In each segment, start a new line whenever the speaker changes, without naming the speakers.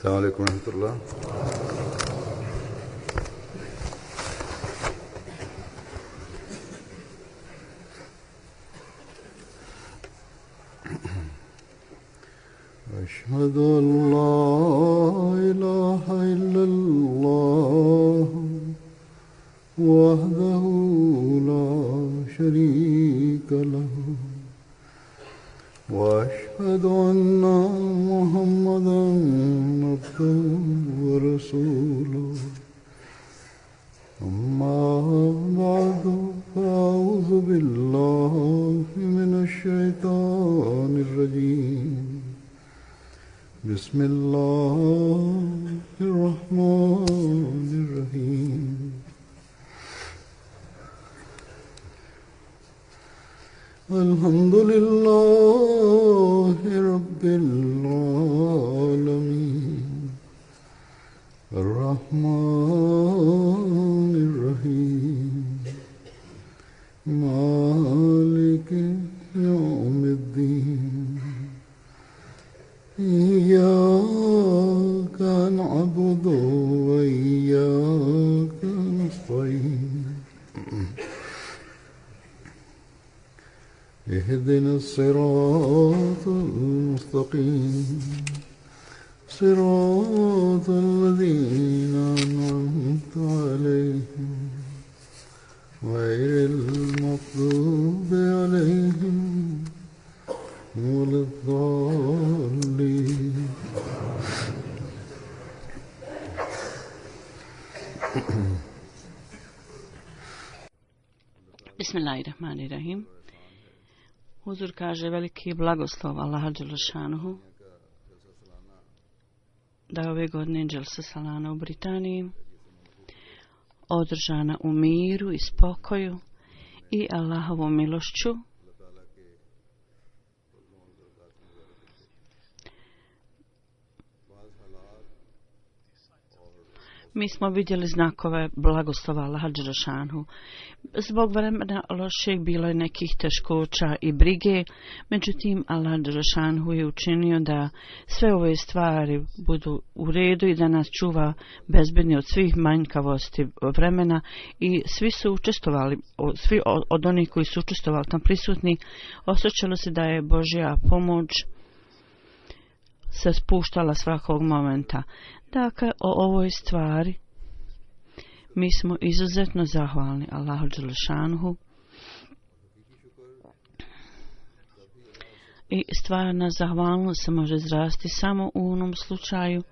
السلام عليكم ورحمة الله. أشهد أن لا إله إلا الله وحده لا شريك له وأشهد أن محمدا عبده ورسوله أما بعد فأعوذ بالله من الشيطان الرجيم بسم الله الرحمن الرحيم الحمد لله رب العالمين الرحمن الرحيم مالك يوم الدين إياك نعبد وإياك نستعين اهدنا الصراط المستقيم صراط الذين أنعمت عليهم غير المغضوب عليهم ولا الضالين.
Bismillahirrahmanirrahim. Huzur kaže veliki blagoslov Allaha dželešanuhu da je ove godine Dželsa Salana u Britaniji održana u miru i spokoju i Allahovom milošću. Mi smo vidjeli znakove blagoslova Allaha dželešanuhu. Zbog vremena lošeg bilo je nekih teškoća i brige, međutim Allah dželešanuhu je učinio da sve ove stvari budu u redu i da nas čuva bezbedni od svih manjkavosti vremena i svi su učestvovali, svi od onih koji su učestvovali tam prisutni, osjećalo se da je Božja pomoć se spuštala svakog momenta. Dakle, o ovoj stvari mi smo izuzetno zahvalni Allahu dželešanuhu i stvarna zahvalnost se može izrasti samo u onom slučaju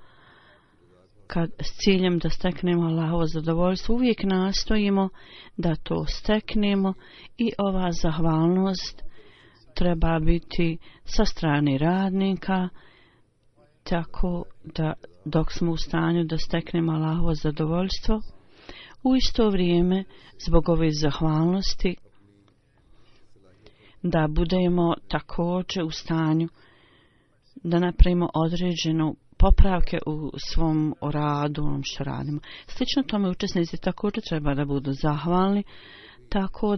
kad s ciljem da steknemo Allahovo zadovoljstvo uvijek nastojimo da to steknemo i ova zahvalnost treba biti sa strane radnika, tako da dok smo u stanju da steknemo Allahovo zadovoljstvo, u isto vrijeme zbog ove zahvalnosti da budemo također u stanju da napravimo određenu popravke u svom radu, onom što radimo. Slično tome učesnici također treba da budu zahvalni, tako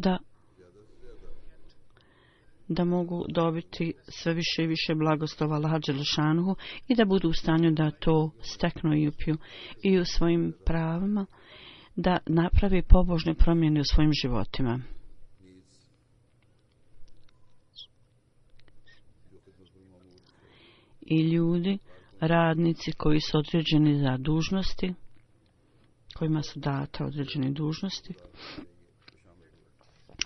da mogu dobiti sve više i više blagoslova Allaha dželešanuhu i da budu u stanju da to steknu i upiju i u svojim pravima, da napravi pobožne promjene u svojim životima. I ljudi, radnici koji su određeni za dužnosti, kojima su date određene dužnosti,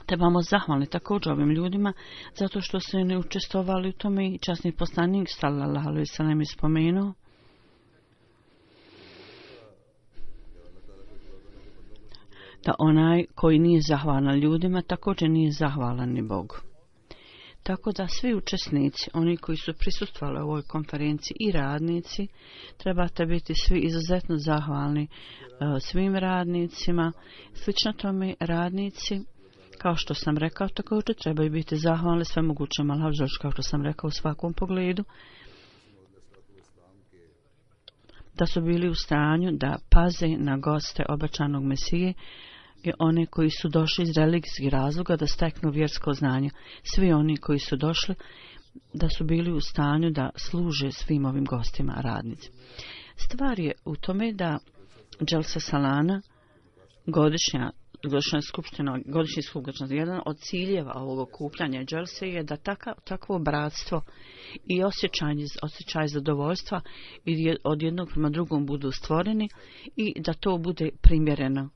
trebamo zahvalni također ovim ljudima zato što su ne učestvovali u tome i časni poslanik sallallahu alejhi ve sellem je spomenuo da onaj koji nije zahvalan ljudima također nije zahvalan ni Bogu. Tako da svi učesnici, oni koji su prisustvovali u ovoj konferenciji i radnici, trebate biti svi izuzetno zahvalni svim radnicima. Slično tome radnici, kao što sam rekao, također trebaju biti zahvalni sve mogućem Allahu, kao što sam rekao u svakom pogledu, da su bili u stanju da paze na goste obećanog Mesije i one koji su došli iz religijskih razloga da steknu vjersko znanje. Svi oni koji su došli da su bili u stanju da služe svim ovim gostima, radnicima. Stvar je u tome da Dželsa Salana, godišnja skupština, jedan od ciljeva ovog okupljanja Dželse je da takvo bratstvo i osjećaj zadovoljstva i od jednog prema drugom budu stvoreni i da to bude primjereno.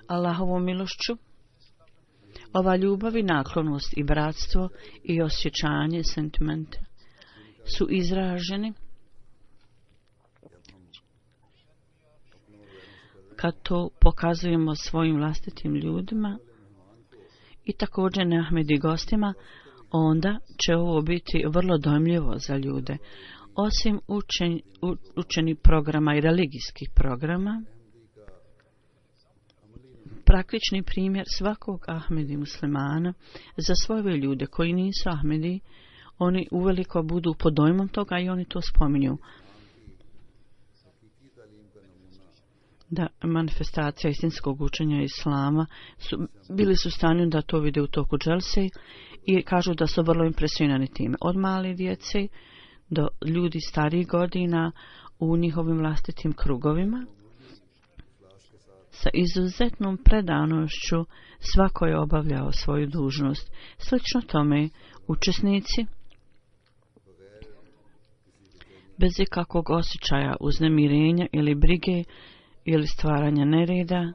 Allahovom milošću, ova ljubav i naklonost i bratstvo i osjećanje, sentimente su izraženi kad to pokazujemo svojim vlastitim ljudima i također neahmedi gostima, onda će ovo biti vrlo dojmljivo za ljude. Osim učenih programa i religijskih programa, praktični primjer svakog Ahmedi muslimana za svoje ljude koji nisu Ahmedi, oni uveliko budu pod dojmom toga i oni to spominju. Da manifestacija istinskog učenja Islama bili su u stanju da to vide u toku Dželse i kažu da su vrlo impresionirani time. Od male djece do ljudi starijih godina u njihovim vlastitim krugovima. Sa izuzetnom predanošću svako je obavljao svoju dužnost. Slično tome, učesnici bez ikakvog osjećaja uznemirenja ili brige ili stvaranja nereda,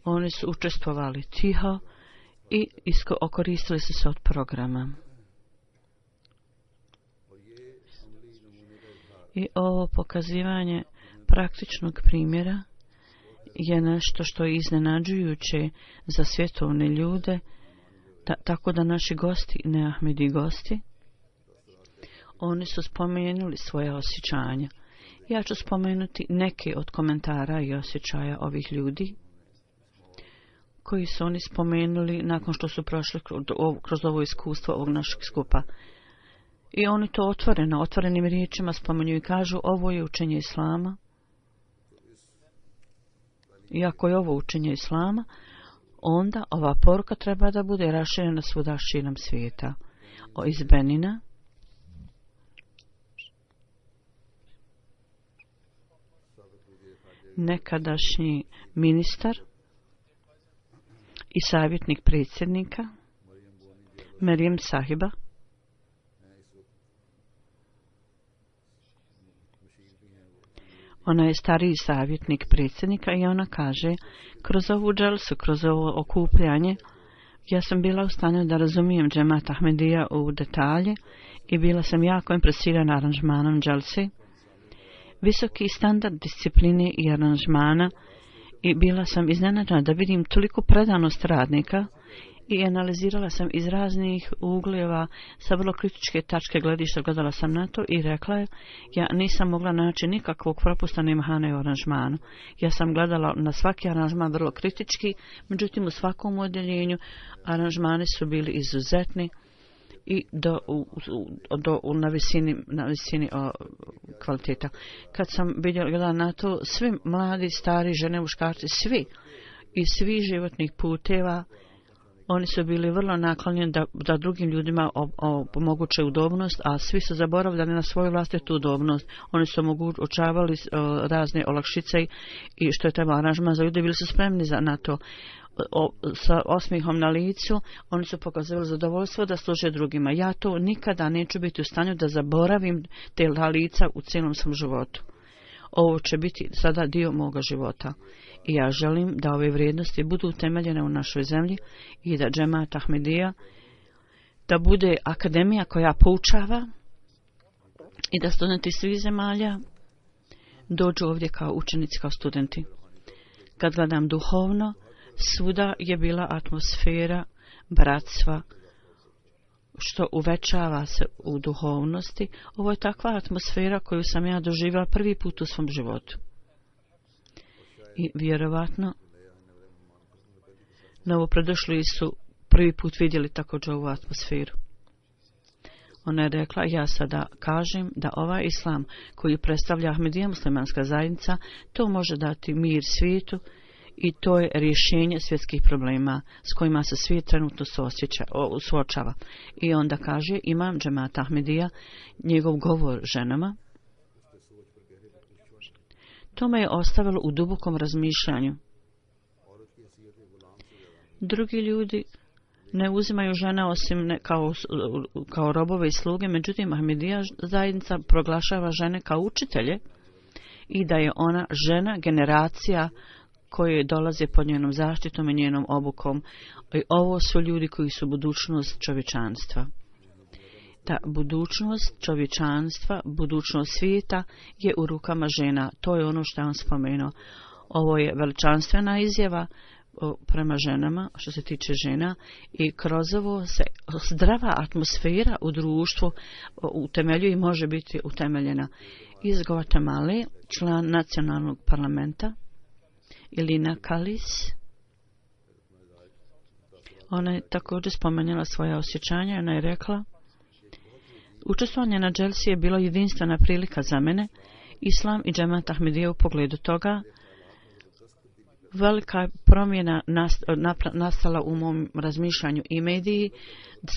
oni su učestvovali tiho i okoristili su se od programa. I ovo pokazivanje praktičnog primjera je nešto što je iznenađujuće za svjetovne ljude, tako da naši gosti, neahmedi gosti, oni su spomenuli svoje osjećanja. Ja ću spomenuti neke od komentara i osjećaja ovih ljudi koji su oni spomenuli nakon što su prošli kroz ovo iskustvo ovog našeg skupa. I oni to otvorenim riječima spomenju i kažu ovo je učenje Islama. I ako je ovo učenje Islama, onda ova poruka treba da bude raširena svuda širom svijeta. Iz Benina nekadašnji ministar i savjetnik predsjednika Merijem Sahiba ona je stariji savjetnik predsjednika i ona kaže kroz ovu dželsu, kroz ovo okupljanje ja sam bila u stanju da razumijem džemat Ahmedija u detalje i bila sam jako impresirana aranžmanom dželse, visoki standard discipline i aranžmana i bila sam iznenađena da vidim toliko predanost radnika i analizirala sam iz raznih ugljeva sa vrlo kritičke tačke gledišta, gledala sam na to i rekla je ja nisam mogla naći nikakvog propusta ni mahane u aranžmanu. Ja sam gledala na svaki aranžman vrlo kritički, međutim u svakom odjeljenju aranžmani su bili izuzetni i na visini kvaliteta. Kad sam gledala na to, svi mladi, stari, žene, muškarci, svi iz svih životnih puteva, oni su bili vrlo naklonjeni da drugim ljudima omoguće udobnost, a svi su zaboravljali na svoju vlastitu udobnost. Oni su omogućavali razne olakšice i što je trebalo aranžman za ljude, bili su spremni na to. Sa osmihom na licu, oni su pokazali zadovoljstvo da služe drugima. Ja to nikada neću biti u stanju da zaboravim te lica u cijelom svom životu. Ovo će biti sada dio moga života. I ja želim da ove vrijednosti budu utemeljene u našoj zemlji i da džemat Ahmedija da bude akademija koja poučava i da studenti svih zemalja dođu ovdje kao učenici, kao studenti. Kad gledam duhovno, svuda je bila atmosfera bratstva, što uvećava se u duhovnosti. Ovo je takva atmosfera koju sam ja doživjela prvi put u svom životu. I vjerovatno novopredošli su prvi put vidjeli također ovu atmosferu. Ona je rekla, ja sada kažem da ovaj islam koji predstavlja Ahmedija muslimanska zajednica, to može dati mir svijetu i to je rješenje svjetskih problema s kojima se svijet trenutno suočava. I onda kaže imam džemat Ahmedija, njegov govor ženama, To me je ostavilo u dubokom razmišljanju. Drugi ljudi ne uzimaju žene osim kao robove i sluge, međutim Ahmedija zajednica proglašava žene kao učitelje i da je ona žena, generacija koje dolaze pod njenom zaštitom i njenom obukom. I ovo su ljudi koji su budućnost čovječanstva. Ta budućnost čovječanstva, budućnost svijeta je u rukama žena. To je ono što je on spomenuo. Ovo je veličanstvena izjava prema ženama, što se tiče žena, i kroz ovo se zdrava atmosfera u društvu utemeljuje i može biti utemeljena. Iz Guatemala, član nacionalnog parlamenta, Ilina Kalis, ona je također spomenula svoje osjećanja. Ona je rekla: učestvovanje na dželsi je bilo jedinstvena prilika za mene. Islam i džemat Ahmedija u pogledu toga. Velika je promjena nastala u mom razmišljanju i mediji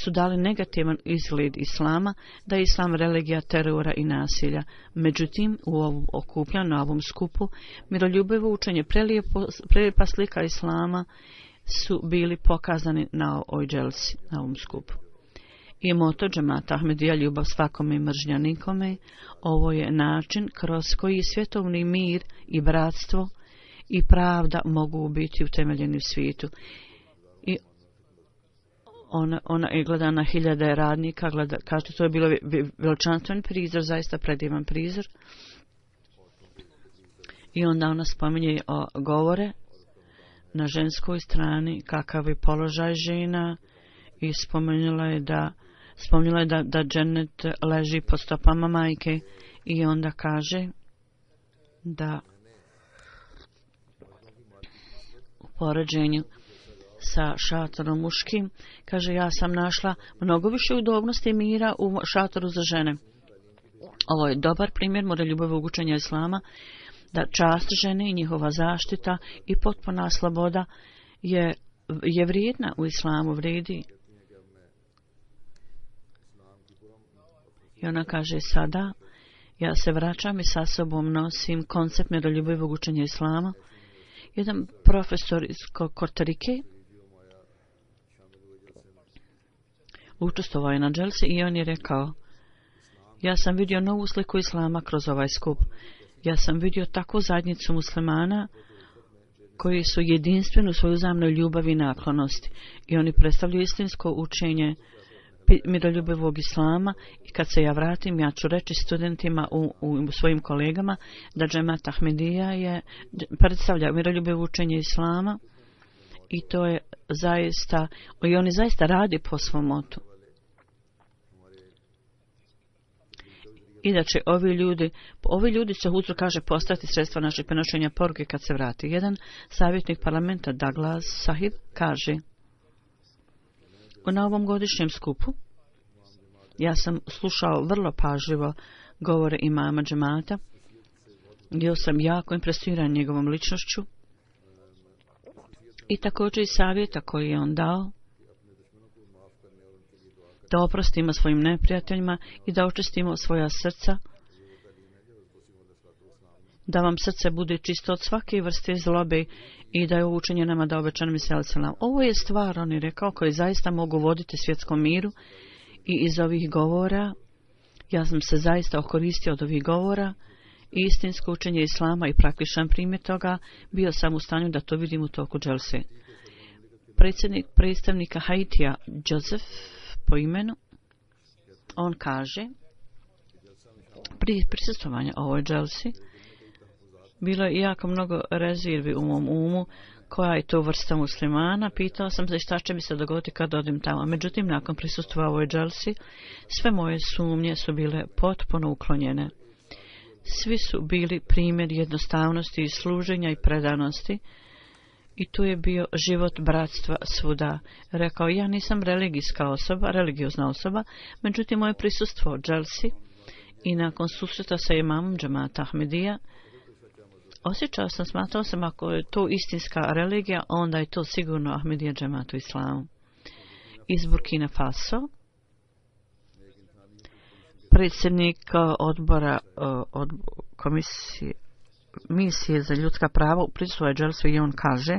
su dali negativan izgled islama, da je islam religija terora i nasilja. Međutim, u ovom okupljanju, na ovom skupu, miroljubivo učenje, prelijepa slika islama su bili pokazani na ovoj dželsi, na ovom skupu. I moto džemata Ahmedija, ljubav svakome i mržnja nikome. Ovo je način kroz koji svjetovni mir i bratstvo i pravda mogu biti utemeljeni u svijetu. I ona je gleda na hiljade radnika, kažete, to je bilo veličanstven prizor, zaista predivan prizor. I onda ona spominje govore na ženskoj strani, kakav je položaj žena, i spomenula je da džennet leži pod stopama majke, i onda kaže da u poređenju sa šatorom muškim, kaže, ja sam našla mnogo više udobnosti i mira u šatoru za žene. Ovo je dobar primjer miroljubive učenja islama, da čast žene i njihova zaštita i potpuna sloboda je vrijedna u islamu, vrijedi. I ona kaže: sada ja se vraćam i sa sobom nosim koncept miroljubivog učenja islama. Jedan profesor iz Kortarike učestvovao je na dželsi i on je rekao: ja sam vidio novu sliku islama kroz ovaj skup. Ja sam vidio takvu zajednicu muslimana koji su jedinstveni u svojoj uzajamnoj ljubavi i naklonosti. I oni predstavljaju istinsko učenje miroljubivog islama. I kad se ja vratim, ja ću reći studentima u svojim kolegama da džemat Ahmedija predstavlja miroljubivo učenje islama, i to je zaista, i oni zaista radi po svom motu. I da će ovi ljudi se utro, kaže, postati sredstva našeg prenošenja poruke kad se vrati. Jedan savjetnik parlamenta, Douglas Sahib, kaže: na ovom godišnjem skupu ja sam slušao vrlo pažljivo govore imama džemata. Bio sam jako impresioniran njegovom ličnošću i također i savjeta koji je on dao da oprostimo svojim neprijateljima i da očistimo svoja srca, da vam srce bude čisto od svake vrste zlobe i da je ovo učenje nama da obećan misel selam. Ovo je stvar, on je rekao, koji zaista mogu voditi svjetskom miru, i iz ovih govora ja sam se zaista okoristio od ovih govora i istinsko učenje islama i praktičan primjer toga. Bio sam u stanju da to vidim u toku dželse. Predstavnika Haitija, Joseph po imenu, on kaže: prije prisustvovanja ovoj dželsi bilo je jako mnogo rezervi u mom umu, koja je to vrsta muslimana. Pitao sam se šta će mi se dogoditi kad odim tamo. Međutim, nakon prisustva ovoj dželsi, sve moje sumnje su bile potpuno uklonjene. Svi su bili primjer jednostavnosti i služenja i predanosti, i tu je bio život bratstva svuda. Rekao: ja nisam religiozna osoba, međutim moje prisustvo u dželsi i nakon susreta sa imamom džemata Ahmedija, smatrao sam, ako je to istinska religija, onda je to sigurno Ahmedija džemat u islamu. Iz Burkina Faso, predsjednik odbora komisije misije za ljudska prava u prisustvuje Dželsu i on kaže: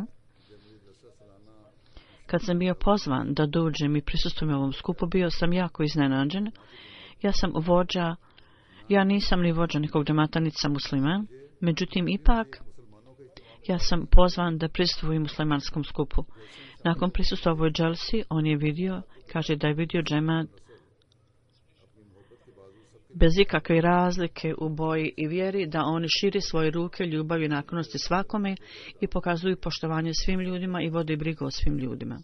kad sam bio pozvan da dođem i prisustvujem ovom skupu, bio sam jako iznenađen. Ja sam vođa, ja nisam ni vođa nekog džemata, niti sam musliman, međutim ipak ja sam pozvan da prisustvujem muslimanskom skupu. Nakon prisustva ovoj dželsi, on je vidio, kaže da je vidio džemat bez ikakve razlike u boji i vjeri, da oni širi svoje ruke, ljubav i naklonosti svakome i pokazuju poštovanje svim ljudima i vode brigu o svim ljudima.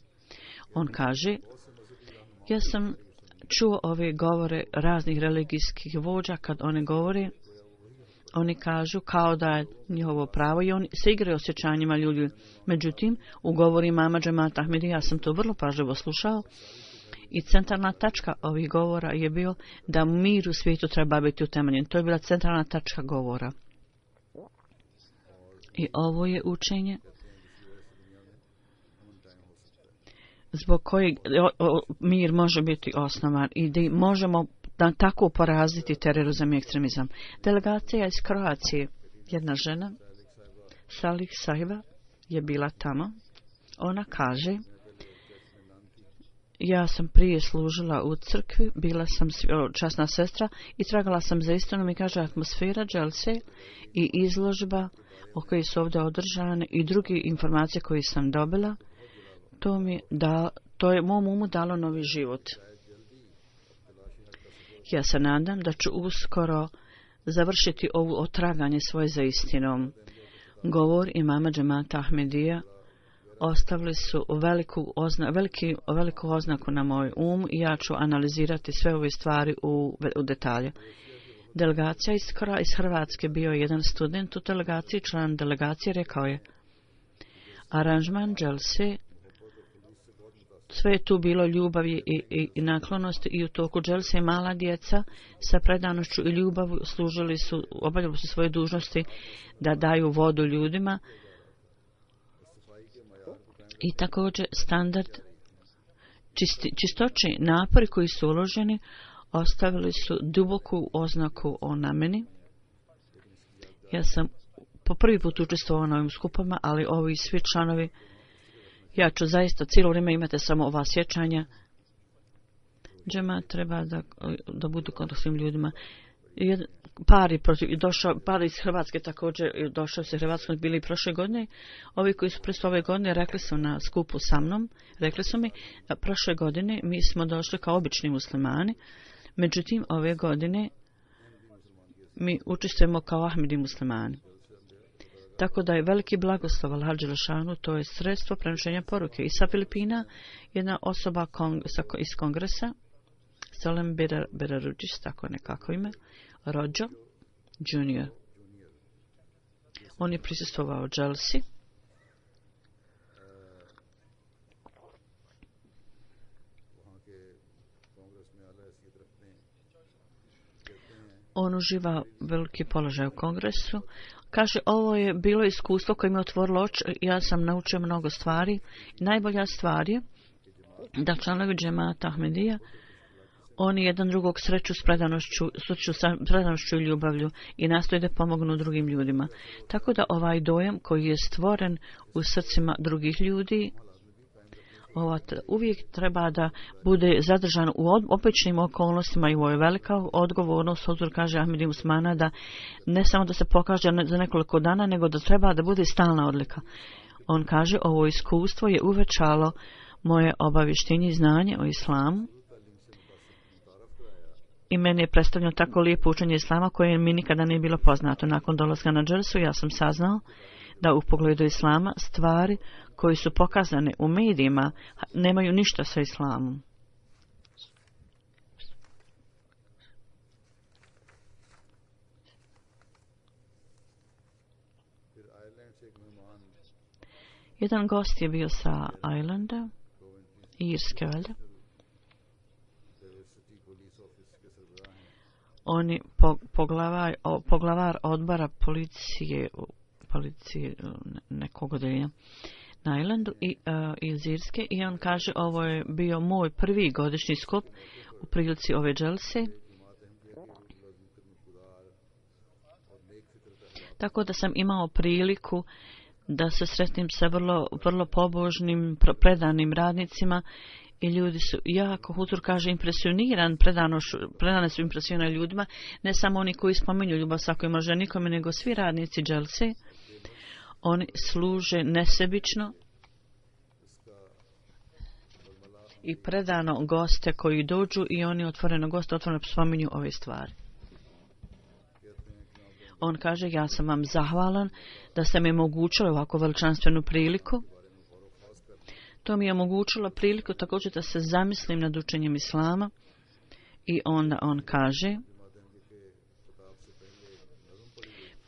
On kaže: ja sam čuo ove govore raznih religijskih vođa, kad one govore, oni kažu kao da je njihovo pravo i oni se igraju osjećanjima ljudi. Međutim, u govoru imama džemata Ahmedija ja sam to vrlo pažljivo slušao i centralna tačka ovih govora je bio da mir u svijetu treba biti utemeljen. To je bila centralna tačka govora. I ovo je učenje zbog kojeg mir može biti osnovan i da možemo da tako poraziti terorizam i ekstremizam. Delegacija iz Kroacije, jedna žena, Salih Sahiba, je bila tamo. Ona kaže: ja sam prije služila u crkvi, bila sam časna sestra i tragala sam za istinom i kaže atmosfera dželse i izložba o kojoj su ovdje održane i druge informacije koje sam dobila, to je mom umu dalo novi život. Ja se nadam da ću uskoro završiti ovo otraganje svoje za istinom. Govor imama džemata Ahmedija ostavili su veliku oznaku na moj um i ja ću analizirati sve ove stvari u detalje. Delegacija iz Hrvatske, bio je jedan student u delegaciji, član delegacije, rekao je: aranžman dželse, sve je tu bilo ljubavi i naklonosti i u toku dželse mala djeca sa predanošću i ljubavu obavljali su svoje dužnosti da daju vodu ljudima i također standard čistoći, napori koji su uloženi ostavili su duboku oznaku na meni. Ja sam po prvi put učestvovao na ovim skupama, ali ovi svi članovi, ja ću zaista cijelo vrijeme imate samo ova sjećanja. Džemat treba da budu kontakt svim ljudima. Par iz Hrvatske također došao se Hrvatskom, bili prošle godine. Ovi koji su prije ove godine rekli su na skupu sa mnom, rekli su mi da prošle godine mi smo došli kao obični muslimani, međutim ove godine mi učestvujemo kao Ahmedi muslimani. Tako da je veliki blagoslov Allaha dželešanu, to je sredstvo prenošenja poruke. I sa Filipina jedna osoba iz kongresa, Solem Beraruđis, tako nekako ime, Rođo Junior. On je prisustvovao dželsi. On uživa veliki položaj u kongresu. Kaže, ovo je bilo iskustvo koje mi je otvorilo oči, ja sam naučio mnogo stvari. Najbolja stvar je da članovi džemata Ahmedija, oni jedan drugog sreću s predanošću i ljubavlju i nastoje da pomognu drugim ljudima. Tako da ovaj dojam koji je stvoren u srcima drugih ljudi, uvijek treba da bude zadržan u običnim okolnostima i ovo je velika odgovornost, kaže Ahmedi Musmana, da ne samo da se pokaže za nekoliko dana, nego da treba da bude stalna odlika. On kaže, ovo iskustvo je uvećalo moje obavještenje i znanje o islamu i meni je predstavljeno tako lijepo učenje islama koje mi nikada nije bilo poznato. Nakon dolaska na dželsu ja sam saznao da u pogledu islama stvari koji su pokazane u medijima nemaju ništa sa islamom. Jedan gost je bio sa Islanda, Irske valjda. On je poglavar odbora policije nekog odeljenja na Islandu iz Irske i on kaže, ovo je bio moj prvi godišnji skup u prilici ove dželse Tako da sam imao priliku da se sretnim sa vrlo pobožnim, predanim radnicima i ljudi su jako, Hutur kaže, impresioniran, predane su impresionirani ljudima, ne samo oni koji spominju ljubav svakoj može nikome, nego svi radnici dželse. Oni služe nesebično i predano goste koji dođu i oni otvoreno spominju ove stvari. On kaže, ja sam vam zahvalan da ste mi omogućili ovako veličanstvenu priliku. To mi je omogućilo priliku također da se zamislim nad učenjem islama. I onda on kaže,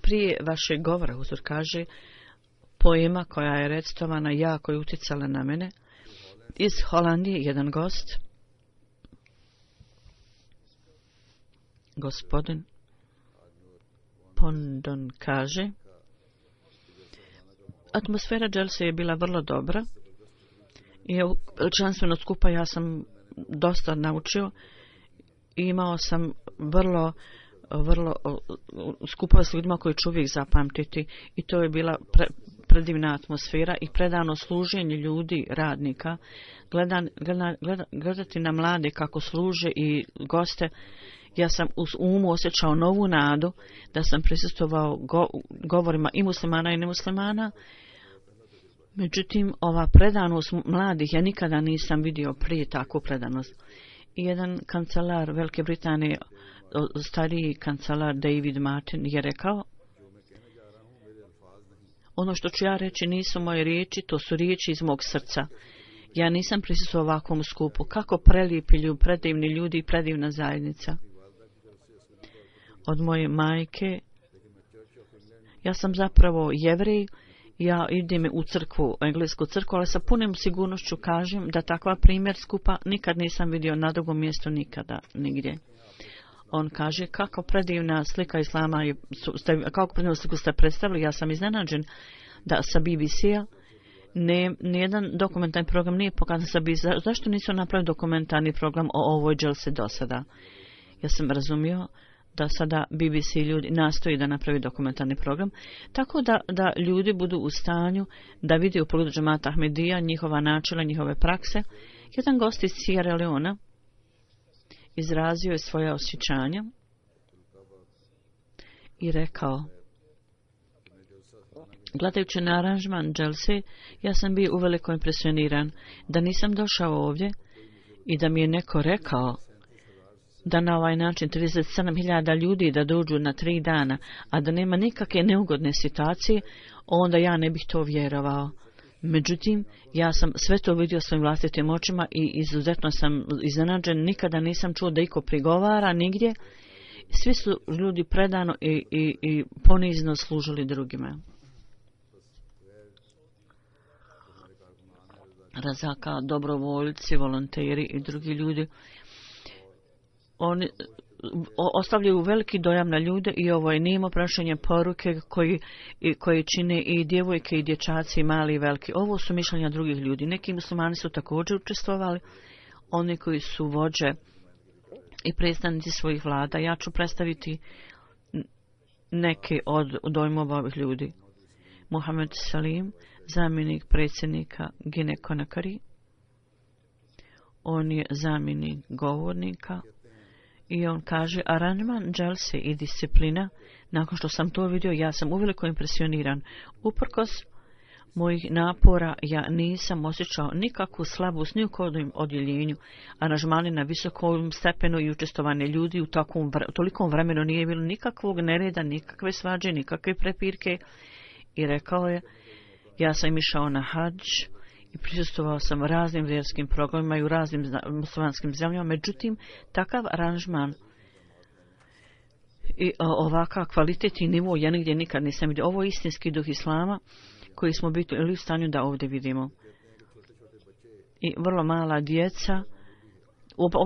prije vašeg govora, Huzur kaže, poema koja je recitovana jako je utjecala na mene. Iz Holandije jedan gost, gospodin Pondon, kaže, atmosfera dželse je bila vrlo dobra i veličanstveno skupa ja sam dosta naučio i imao sam vrlo skupove s ljudima koji ću uvijek zapamtiti i to je bila predivna atmosfera i predano služenje ljudi, radnika, gledati na mlade kako služe i goste. Ja sam u umu osjećao novu nadu da sam prisustvovao govorima i muslimana i nemuslimana. Međutim, ova predanost mladih ja nikada nisam vidio prije takvu predanost. I jedan kancelar Velike Britanije, stariji kancelar David Martin, je rekao, ono što ću ja reći nisu moje riječi, to su riječi iz mog srca. Ja nisam prisustvovao ovakvom skupu. Kako prelijepi ljudi, predivni ljudi i predivna zajednica. Od moje majke, ja sam zapravo Jevrej, ja idem u crkvu, englesku crkvu, ali sa punim sigurnošću kažem da takva primjer skupa nikad nisam vidio na drugom mjestu, nikada, nigdje. On kaže, kako predivna slika islama je, kako predivnu sliku ste predstavili, ja sam iznenađen da sa BBC-a nijedan dokumentarni program nije pokazan sa BBC. Zašto nisu napravili dokumentarni program o ovoj dželsi do sada? Ja sam razumio da sada BBC ljudi nastoji da napravi dokumentarni program, tako da ljudi budu u stanju da vide u pogledu džemata Ahmedija njihova načela, njihove prakse. Jedan gost iz Sierra Leona izrazio je svoje osjećanja i rekao, gledajući na aranžman dželse, ja sam bio uveliko impresioniran da nisam došao ovdje i da mi je neko rekao da na ovaj način 37.000 ljudi da dođu na 3 dana, a da nema nikakve neugodne situacije, onda ja ne bih to vjerovao. Međutim, ja sam sve to vidio svojim vlastitim očima i izuzetno sam iznenađen, nikada nisam čuo da iko prigovara nigdje. Svi su ljudi predano i ponizno služili drugima. Razaka, dobrovoljci, volonteri i drugi ljudi, oni ostavljaju veliki dojam na ljude i ovo je nimo prašenje poruke koji čine i djevojke i dječaci, mali i veliki. Ovo su mišljenja drugih ljudi. Neki muslimani su također učestvovali, oni koji su vođe i predstavnici svojih vlada. Ja ću predstaviti neke od dojmova ovih ljudi. Mohamed Salim, zamjenik predsjednika Gine Konakari. On je zamjenik govornika. I on kaže, aranžman dželse i disciplina, nakon što sam to vidio, ja sam uveliko impresioniran. Uprkos mojih napora, ja nisam osjećao nikakvu slabost ni u kodnom odjeljenju. Aranžmani na visokom stepenu i učestovanje ljudi u tolikom vremenu nije bilo nikakvog nereda, nikakve svađe, nikakve prepirke. I rekao je, ja sam išao na hadž i prisustvovao sam raznim vjerskim programima i u raznim muslimanskim zemljama, međutim, takav aranžman i ovakav kvalitet i nivo ja nigdje nikad nisam vidio. Ovo je istinski duh islama koji smo bili u stanju da ovdje vidimo. I vrlo mala djeca,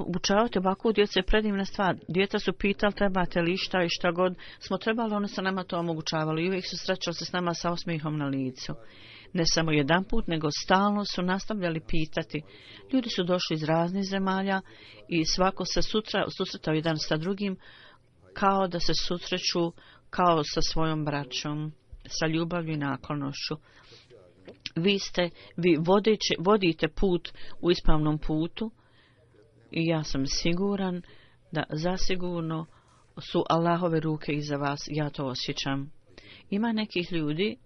obučavati ovakvu djecu je predivna stvar. Djeca su pitali trebate li šta i šta god smo trebali, oni su nama to omogućavali i uvijek su srećali se s nama sa osmijehom na licu. Ne samo jedan put, nego stalno su nastavljali pitati. Ljudi su došli iz raznih zemalja i svako se susretao jedan sa drugim kao da se susreću kao sa svojom braćom, sa ljubavlju i naklonošću. Vi vodite put u ispravnom putu i ja sam siguran da zasigurno su Allahove ruke iza vas, ja to osjećam. Ima nekih ljudi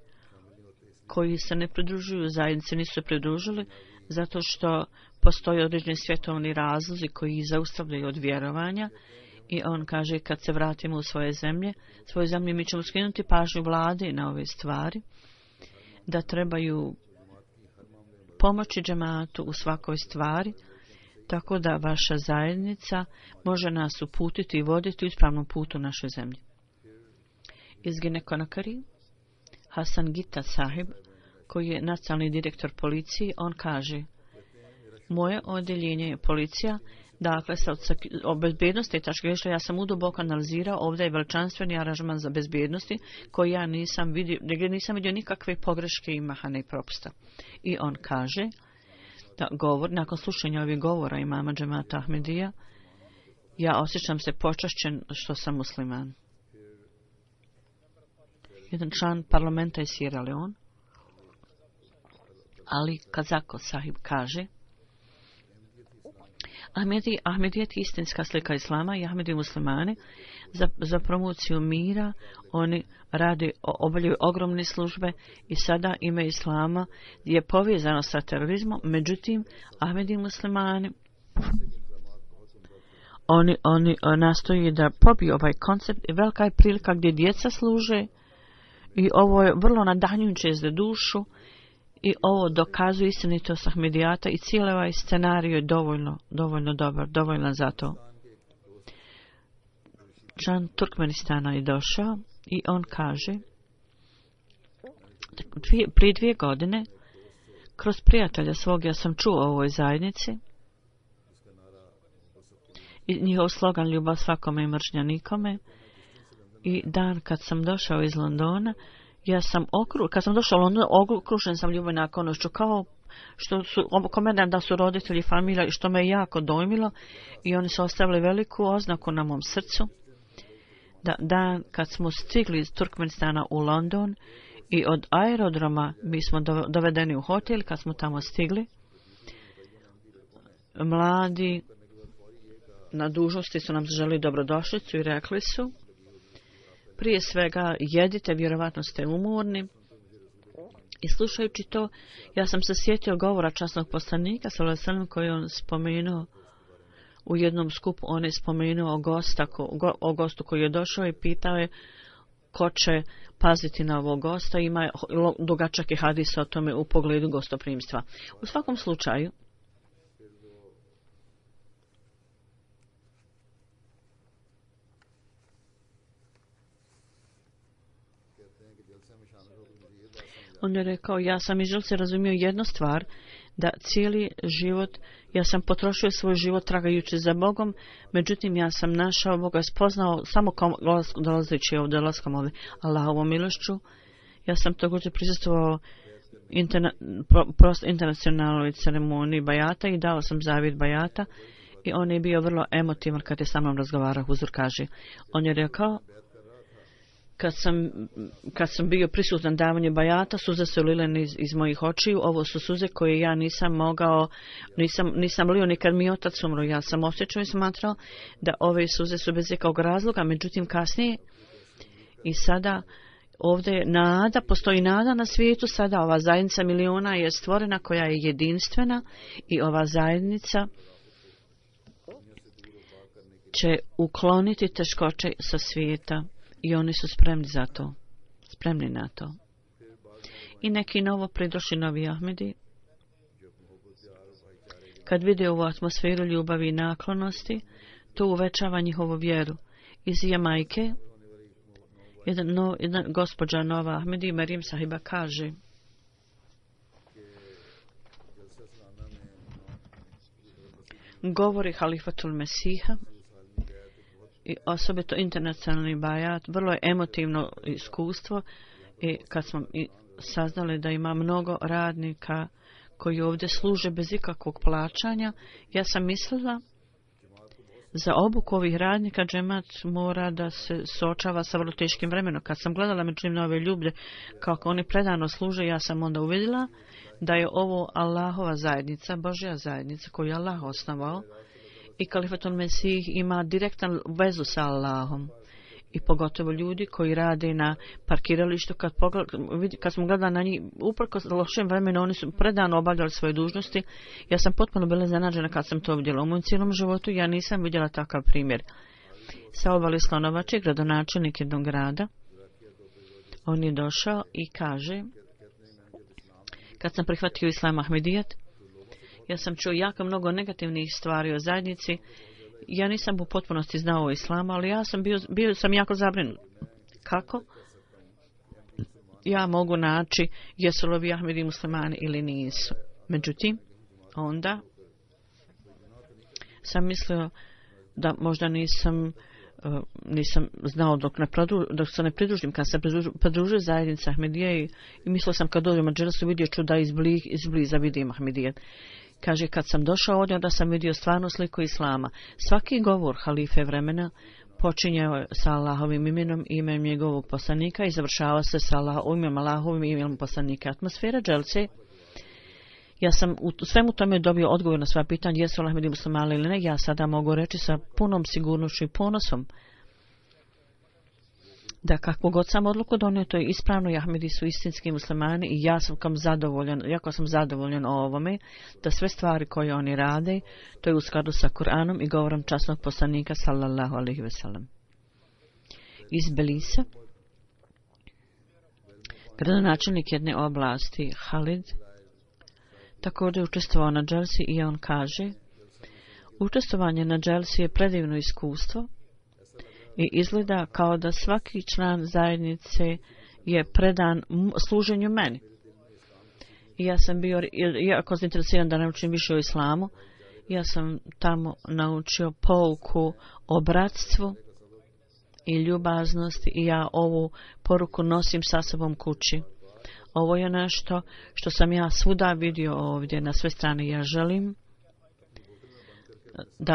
koji se ne pridružuju zajednici, nisu se pridružili zato što postoje određeni svjetovni razlozi koji ih zaustavljaju od vjerovanja i on kaže kad se vratimo u svoje zemlje mi ćemo skinuti pažnju vlade na ove stvari, da trebaju pomoći džematu u svakoj stvari, tako da vaša zajednica može nas uputiti i voditi u ispravnom putu našoj zemlji. Iz Ginekonakari, Hasan Gita Sahib, koji je nacionalni direktor policije, on kaže: moje odjeljenje je policija, dakle o bezbednosti tačke gledišta ja sam uduboko analizirao, ovdje je veličanstveni aranžman za bezbednosti koji ja nisam vidio, gdje nisam vidio nikakve pogreške i mahane i propusta. I on kaže da nakon slušanja ovih govora imama džemata Ahmedija, ja osjećam se počašćen što sam musliman. Jedan član parlamenta iz Sierra Leone, Ali Kazako Sahib, kaže: Ahmedijet je istinska slika islama i Ahmedi muslimani za promociju mira, oni obavljaju ogromne službe i sada ime islama je povezano sa terorizmom, međutim Ahmedi muslimani oni nastoji da pobiju ovaj koncept i velika je prilika gdje djeca služe i ovo je vrlo nadanjujuće za dušu. I ovo dokazuje istinitost Ahmedijata i cijeli ovaj scenarij je dovoljno dobar, dovoljno za to. Član Turkmenistana je došao i on kaže: prije 2 godine, kroz prijatelja svog, ja sam čuo o ovoj zajednici i njihov slogan ljubav svakome i mržnja nikome. I dan kad sam došao iz Londona, kad sam došao u London, okružen sam ljubav naklonošću, kao što su oko mene da su roditelji, familija, i što me jako dojmilo, i oni su ostavili veliku oznaku na mom srcu. Dan kad smo stigli iz Turkmenistana u London i od aerodroma mi smo dovedeni u hotel, kad smo tamo stigli, mladi na dužnosti su nam želi dobrodošlicu i rekli su: prije svega jedite, vjerovatno ste umorni. I slušajući to, ja sam se sjetio govora časnog poslanika sallallahu koji on spomenuo u jednom skupu. On je spomenuo o gostu koji je došao i pitao je ko će paziti na ovog gosta. Ima dugačak je hadis o tome u pogledu gostoprimstva. U svakom slučaju, on je rekao: ja sam iz želce razumio jednu stvar, da cijeli život, ja sam potrošio svoj život tragajući za Bogom, međutim ja sam našao Boga, spoznao samo dolazeći ovdje, dolaskom ovdje, Allahovom milošću. Ja sam također prisustvovao internacionalnoj ceremoniji bajata i dao sam zavjet bajata i on je bio vrlo emotivan kad je sa mnom razgovarao. Huzur kaže, on je rekao: kad sam bio prisutan davanje bajata, suze su lile iz mojih očiju. Ovo su suze koje ja nisam lio nikad mi otac umro. Ja sam osjećao i smatrao da ove suze su bez ikakvog razloga, međutim kasnije i sada ovdje je nada, postoji nada na svijetu. Sada ova zajednica miliona je stvorena koja je jedinstvena i ova zajednica će ukloniti teškoće sa svijeta. I oni su spremni na to. I neki novo pridošli novi Ahmedi, kad vide ovu atmosferu ljubavi i naklonosti, to uvećava njihovu vjeru. Iz Jamajke, jedna gospođa nova Ahmedi, Merim Sahiba, kaže: govori halifatul Mesiha i osobito internacionalni bajat, vrlo je emotivno iskustvo, i kad smo saznali da ima mnogo radnika koji ovdje služe bez ikakvog plaćanja, ja sam mislila Za obuku ovih radnika džemat mora da se suočava sa vrlo teškim vremenom. Kad sam gledala međutim na ove ljude kako oni predano služe, ja sam onda uvidjela da je ovo Allahova zajednica, Božja zajednica koju je Allah osnovao i Kalifatul Mesih ima direktan vezu sa Allahom. I pogotovo ljudi koji rade na parkiralištu, kad smo gledali na njih, uprkos lošem vremenu, oni su predano obavljali svoje dužnosti. Ja sam potpuno bila iznenađena kad sam to vidjela. U mojom cijelom životu ja nisam vidjela takav primjer. Saobali Slonovači, gradonačelnik jednog grada, on je došao i kaže, kad sam prihvatio Islam Ahmedijet, ja sam čuo jako mnogo negativnih stvari o zajednici. Ja nisam u potpunosti znao o islamu, ali ja sam bio sam jako zabrinut. Kako ja mogu naći jesu li ovi Ahmedi muslimani ili nisu? Međutim, onda sam mislio da možda nisam znao dok se ne pridružim. Kad se pridružio zajednica Ahmedije i mislio sam kad dođem u Dželsu vidjet ću da izbliza vidim Ahmedije. Kaže, kad sam došao ovdje, onda sam vidio stvarnu sliku islama. Svaki govor halife vremena počinjao sa Allahovim imenom, imenom njegovog poslanika i završava se sa imenom Allahovim imenom poslanika. Atmosfera Dželse, ja sam u svemu tome dobio odgovor na sva pitanja, jesu li Ahmedi muslimani ili ne. Ja sada mogu reći sa punom sigurnošću i ponosom da kakvu god sam odluku donio, to je ispravno i Ahmedi su istinski muslimani i ja sam jako sam zadovoljan o ovome, da sve stvari koje oni rade, to je u skladu sa Kur'anom i govorom časnog poslanika sallallahu alejhi ve sellem. Iz Belisa, gradonačelnik jedne oblasti, Halid, također učestvovao na Dželsi i on kaže, učestvovanje na Dželsi je predivno iskustvo i izgleda kao da svaki član zajednice je predan služenju meni. I ja sam bio jako zainteresiran da naučim više o islamu. Ja sam tamo naučio pouku o bratstvu i ljubaznosti i ja ovu poruku nosim sa sobom kući. Ovo je nešto što sam ja svuda vidio ovdje na sve strane. Ja želim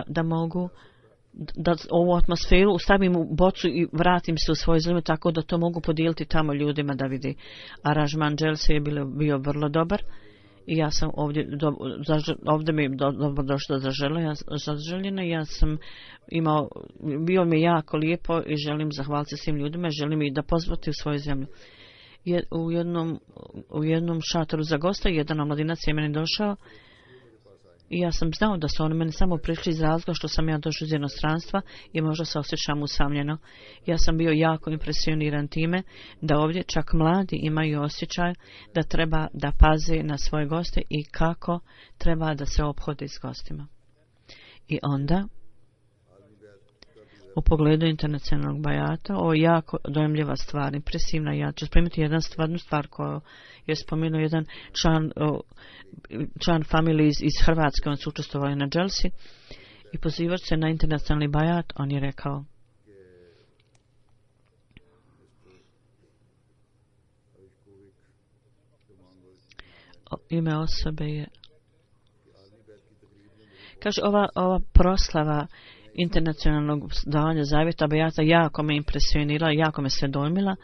da mogu da ovu atmosferu stavim u bocu i vratim se u svoju zemlju tako da to mogu podijeliti tamo ljudima da vidi. Aranžman Dželse je bio vrlo dobar i ja sam ovdje mi je dobro došlo zaželjeno. Ja sam bio mi jako lijepo i želim zahvaliti svim ljudima, želim ih da pozvati u svoju zemlju. U jednom šatoru za gosta jedan omladinac je meni došao i ja sam znao da su oni meni samo prišli iz razloga što sam ja došao iz inostranstva i možda se osjećam usamljeno. Ja sam bio jako impresioniran time da ovdje čak mladi imaju osjećaj da treba da paze na svoje goste i kako treba da se ophode s gostima. I onda, u pogledu internacionalnog bajata, ovo je jako dojemljiva stvar, impresivna. Ja ću spomenuti jednu stvar koju je spomenuo jedan član familije iz Hrvatske, on su učestvovali na Dželsi i pozivač se na internacionalni bajat, on je rekao ime osobe je kaže ova proslava internacionalnog davanja zavjeta bajata jako me impresionirala, jako me sve dojmila.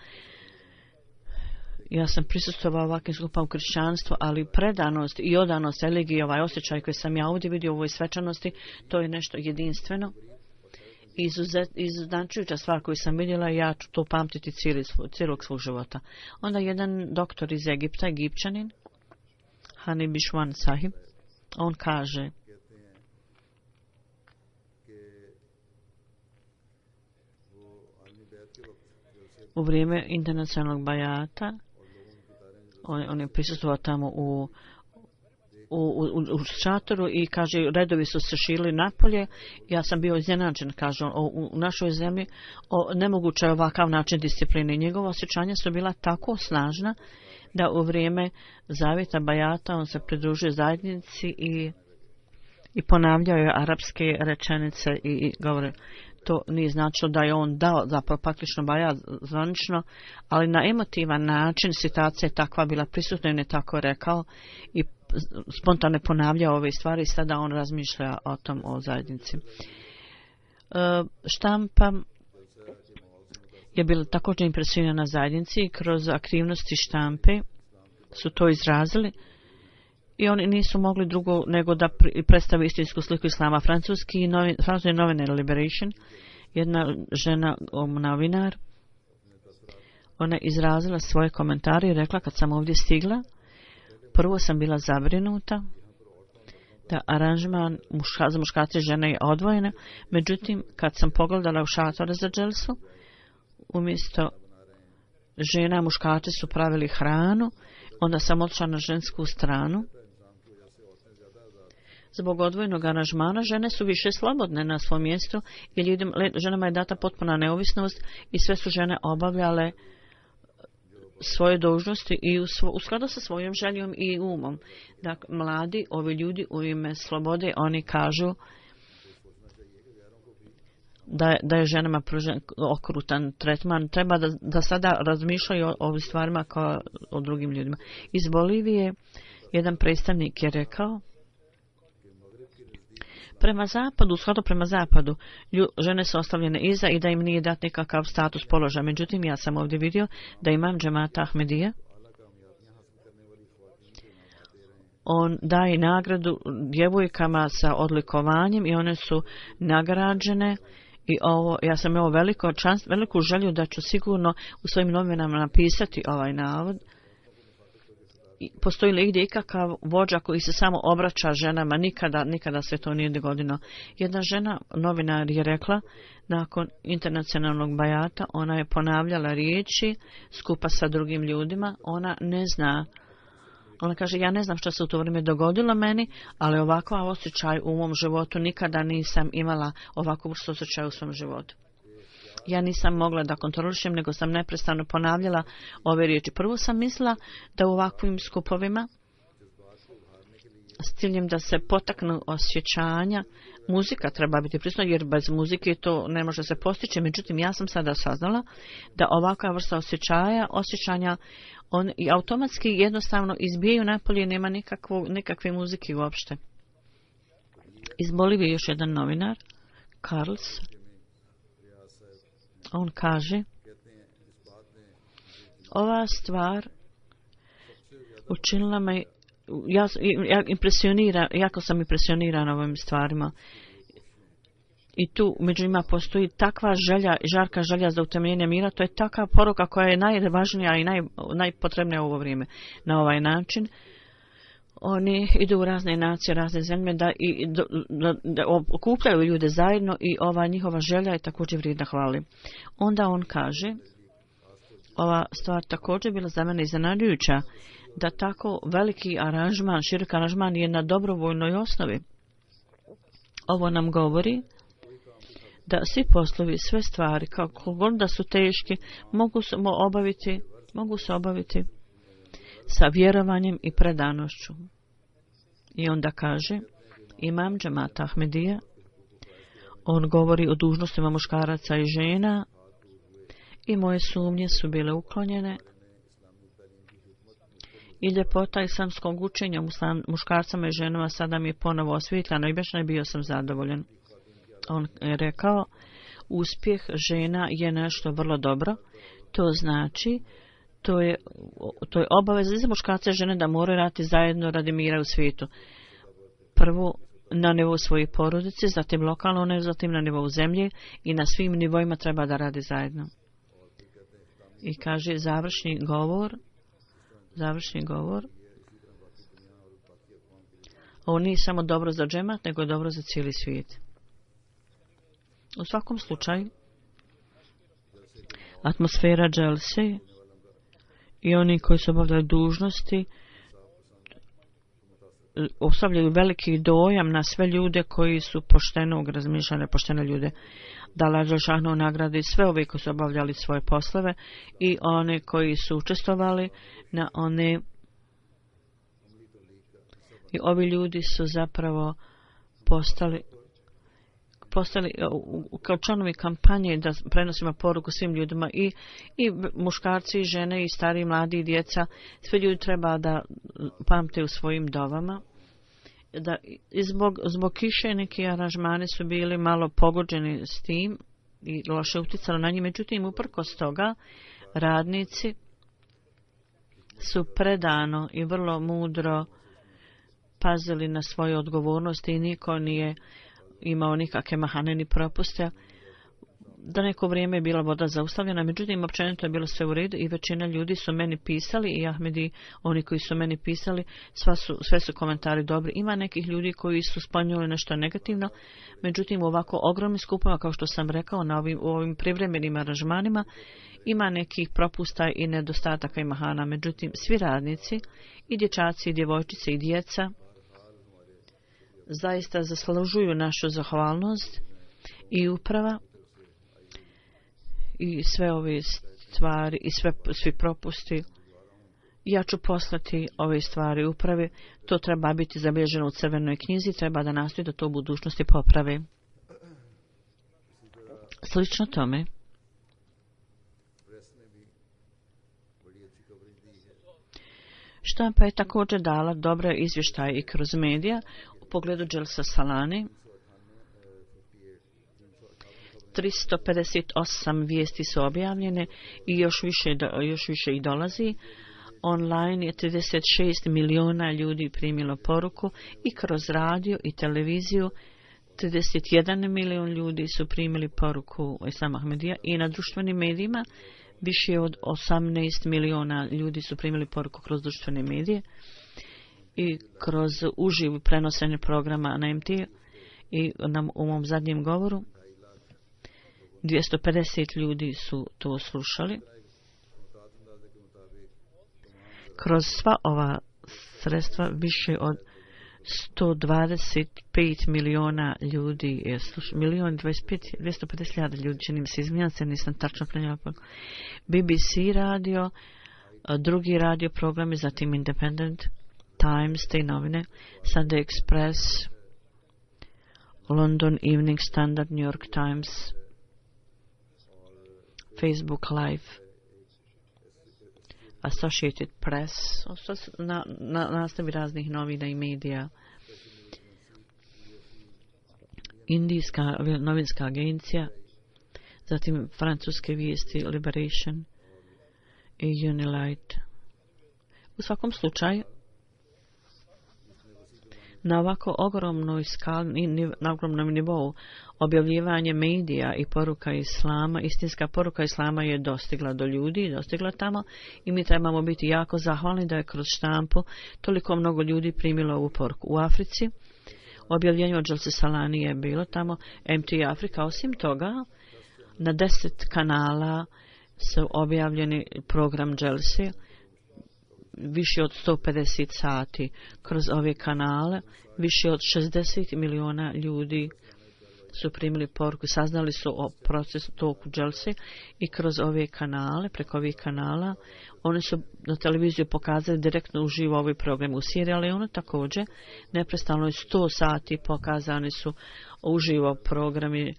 Ja sam prisustvovao ovakvim skupama u kršćanstvu, ali predanost i odanost religiji, ovaj osjećaj koji sam ja ovdje vidio u ovoj svečanosti, to je nešto jedinstveno. Izuznačujuća stvar koju sam vidjela, ja ću to pamtiti cijelog svog života. Onda jedan doktor iz Egipta, Egipćanin, Hani Bishwan Sahib, on kaže u vrijeme internacionalnog bajata, on je prisustvovao tamo u šatoru i kaže, redovi su se širili napolje. Ja sam bio iznenađen, kaže, u našoj zemlji nemoguće je ovakav način discipline. Njegova osjećanja su bila tako snažna da u vrijeme zavjeta bajata on se pridružio zajednici i ponavljao je arapske rečenice i govore. To nije značilo da je on dao zapravo praktično bajat zvanično, ali na emotivan način situacija je takva bila prisutna i on je tako rekao i spontano ponavljao ove stvari i sada on razmišlja o tom, o zajednici. Štampa je bila također impresionirana zajednici i kroz aktivnosti štampe su to izrazili i oni nisu mogli drugo nego da predstave istinsku sliku islama. Francuski novine Liberation, jedna žena novinar, ona izrazila svoje komentare i rekla: kad sam ovdje stigla, prvo sam bila zabrinuta da aranžman za muškarce i žene je odvojena, međutim kad sam pogledala u šatore za dželsu, umjesto žena muškarci su pravili hranu, onda sam otišla na žensku stranu. Zbog odvojenog aranžmana žene su više slobodne na svom mjestu i ženama je data potpuna neovisnost i sve su žene obavljale svoje dužnosti i u skladu sa svojom željom i umom. Dakle, mladi, ovi ljudi u ime slobode, oni kažu da je ženama pružen okrutan tretman. Treba da sada razmišljaju o ovim stvarima kao o drugim ljudima. Iz Bolivije jedan predstavnik je rekao: prema zapadu, u skladu prema zapadu, žene su ostavljene iza i da im nije dat nikakav status položaja. Međutim, ja sam ovdje vidio da imam džemata Ahmedija. On daje nagradu djevojkama sa odlikovanjem i one su nagrađene. I ja sam imao veliku želju da ću sigurno u svojim novinama napisati ovaj navod. Postoji li gdje ikakav vođa koji se samo obraća ženama? Nikada se to nije dogodilo. Jedna žena, novinar, je rekla nakon internacionalnog bajata, ona je ponavljala riječi skupa sa drugim ljudima, ona ne zna. Ona kaže: ja ne znam što se u to vrijeme dogodilo meni, ali ovakav osjećaj u mom životu nikada nisam imala, ovakvu vrstu osjećaja u svom životu. Ja nisam mogla da kontrolišem, nego sam neprestano ponavljala ove riječi. Prvo sam mislila da u ovakvim skupovima, s ciljem da se potaknu osjećanja, muzika treba biti prisutna, jer bez muzike to ne može se postići. Međutim, ja sam sada saznala da ovakva vrsta osjećanja, on i automatski jednostavno izbijaju napolje, nema nikakve muzike uopšte. Iz Bolivije još jedan novinar, Carlos, on kaže: ova stvar učinila me, jako sam impresioniran ovim stvarima. I tu među njima postoji takva želja, žarka želja za utemeljenje mira. To je takva poruka koja je najvažnija i najpotrebnija u ovo vrijeme. Na ovaj način oni idu u razne nacije, razne zemlje da okupljaju ljude zajedno i ova njihova želja je također vrijedna hvali. Onda on kaže: ova stvar također bila za mene iznenađujuća, da tako veliki aranžman, širok aranžman je na dobrovoljnoj osnovi. Ovo nam govori da svi poslovi, sve stvari, kako god da su teški, mogu se obaviti sa vjerovanjem i predanošću. I onda kaže: imam džemata Ahmedija, on govori o dužnostima muškaraca i žena i moje sumnje su bile uklonjene i ljepota islamskog učenja muškarcama i ženama sada mi je ponovo osvjetljeno i baš bio sam zadovoljan. On je rekao: uspjeh žena je nešto vrlo dobro, to znači to je obaveza za muškarce i žene da moraju raditi zajedno radi mira u svijetu. Prvo na nivou svoje porodice, zatim lokalno, zatim na nivou zemlje i na svim nivoima treba da radi zajedno. I kaže završni govor, ovo nije samo dobro za džemat, nego je dobro za cijeli svijet. U svakom slučaju, atmosfera dželse i oni koji su obavljali dužnosti ostavljaju veliki dojam na sve ljude koji su poštenog razmišljanja, poštene ljude. Da Allah dželešanu nagradi sve ove koji su obavljali svoje poslove i one koji su učestvovali na one. I ovi ljudi su zapravo postali kao članovi kampanje da prenosimo poruku svim ljudima i muškarci i žene i stari, mladi i djeca. Svi ljudi treba da pamte u svojim dovama da zbog kiše neki aranžmani su bili malo pogođeni s tim i loše uticalo na njih. Međutim, uprkos toga, radnici su predano i vrlo mudro pazili na svoje odgovornosti i niko nije imao nikakve mahane ni propuste. Da neko vrijeme je bila voda zaustavljena, međutim, općenito je bilo sve u redu i većina ljudi su meni pisali i Ahmedi, oni koji su meni pisali, sve su komentari dobri. Ima nekih ljudi koji su spomenuli nešto negativno, međutim, u ovako ogromnim skupama, kao što sam rekao, u ovim privremenim aranžmanima, ima nekih propusta i nedostataka i mahana. Međutim, svi radnici, i dječaci, i djevojčice, i djeca, zaista zaslužuju našu zahvalnost i uprava i sve ove stvari i svi propusti. Ja ću poslati ove stvari upravi. To treba biti zabilježeno u crvenoj knjizi. Treba da nastoji da to u budućnosti poprave. Slično tome, štampa je također dala dobre izvještaje i kroz medija u pogledu Dželsa Salani. 358 vijesti su objavljene i još više i dolazi. Online je 36 miliona ljudi primilo poruku i kroz radio i televiziju 31 milion ljudi su primili poruku Islama Ahmedija i na društvenim medijima više od 18 miliona ljudi su primili poruku kroz društvene medije i kroz uživo prenošenje programa na MT i u mom zadnjem govoru 250 ljudi su to slušali. Kroz sva ova sredstva više od 125 miliona ljudi je slušalo. 250.000 ljudi, čini se, izmijenjam se, nisam tačno prenijela. BBC radio, drugi radio programi, zatim Independent, Times, te novine, Sunday Express, London Evening Standard, New York Times, Facebook Live, Associated Press, nastavi raznih novina i medija, Indijska novinska agencija, zatim francuske vijesti Liberation i Unilight. U svakom slučaju, na ovako ogromnoj skali, na ogromnom nivou objavljivanje medija i poruka Islama, istinska poruka Islama je dostigla do ljudi, dostigla tamo i mi trebamo biti jako zahvalni da je kroz štampu toliko mnogo ljudi primilo ovu poruku. U Africi objavljenje od Dželse Salani je bilo tamo, MT Afrika. Osim toga, na 10 kanala su objavljeni program Dželse, više od 150 sati kroz ove kanale, više od 60 miliona ljudi su primili poruku, saznali su o procesu toku Dželse i kroz ove kanale, preko ovih kanala, oni su na televiziju pokazali direktno uživo ovaj program. U Sierra Leone također, neprestano je 100 sati pokazani su uživo programi